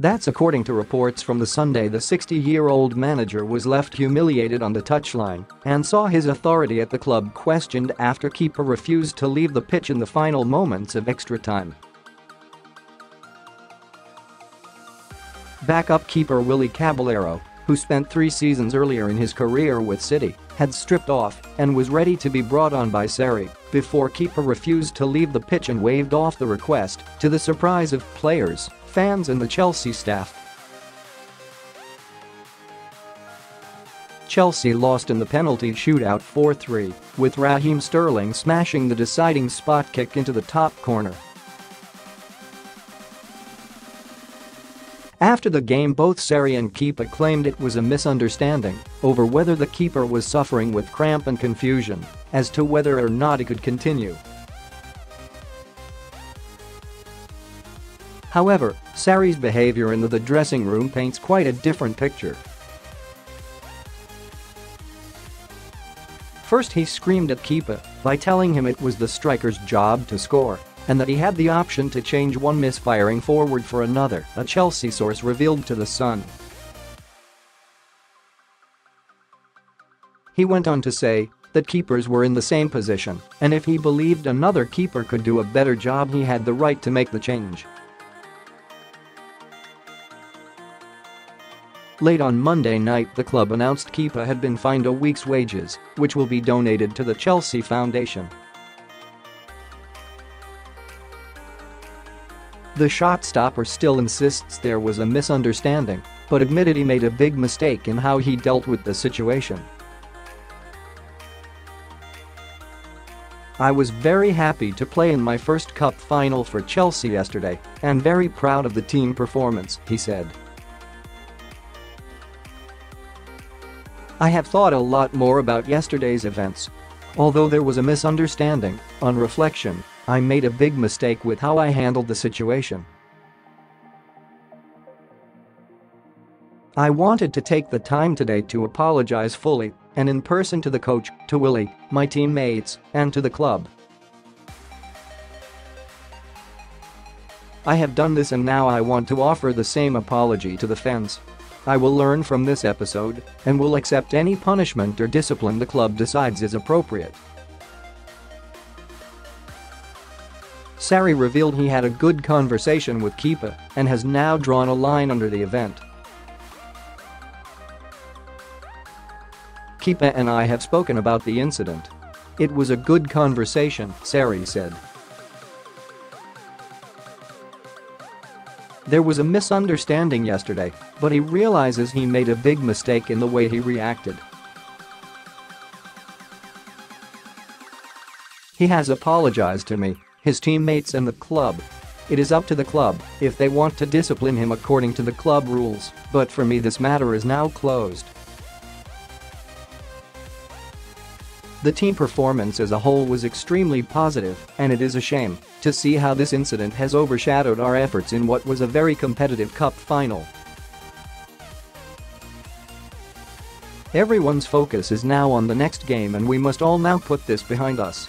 That's according to reports from the Sunday. The 60-year-old manager was left humiliated on the touchline and saw his authority at the club questioned after Kepa refused to leave the pitch in the final moments of extra time. Backup keeper Willy Caballero, who spent 3 seasons earlier in his career with City, had stripped off and was ready to be brought on by Sarri before Kepa refused to leave the pitch and waved off the request, to the surprise of players, fans and the Chelsea staff. Chelsea lost in the penalty shootout 4-3, with Raheem Sterling smashing the deciding spot kick into the top corner. After the game, both Sarri and Kepa claimed it was a misunderstanding over whether the keeper was suffering with cramp and confusion as to whether or not he could continue. However, Sarri's behavior in the dressing room paints quite a different picture. First, he screamed at Kepa by telling him it was the striker's job to score and that he had the option to change one misfiring forward for another, a Chelsea source revealed to The Sun. He went on to say that keepers were in the same position and if he believed another keeper could do a better job, he had the right to make the change. Late on Monday night, the club announced Kepa had been fined a week's wages, which will be donated to the Chelsea Foundation. The shot stopper still insists there was a misunderstanding, but admitted he made a big mistake in how he dealt with the situation. "I was very happy to play in my first cup final for Chelsea yesterday and very proud of the team performance," he said. "I have thought a lot more about yesterday's events. Although there was a misunderstanding, on reflection, I made a big mistake with how I handled the situation. I wanted to take the time today to apologize fully and in person to the coach, to Willy, my teammates, and to the club. I have done this and now I want to offer the same apology to the fans. I will learn from this episode and will accept any punishment or discipline the club decides is appropriate." Sarri revealed he had a good conversation with Kepa and has now drawn a line under the event. "Kepa and I have spoken about the incident. It was a good conversation," Sarri said. "There was a misunderstanding yesterday, but he realizes he made a big mistake in the way he reacted. He has apologized to me, his teammates and the club. It is up to the club if they want to discipline him according to the club rules, but for me this matter is now closed." The team performance as a whole was extremely positive, and it is a shame to see how this incident has overshadowed our efforts in what was a very competitive cup final. Everyone's focus is now on the next game and we must all now put this behind us.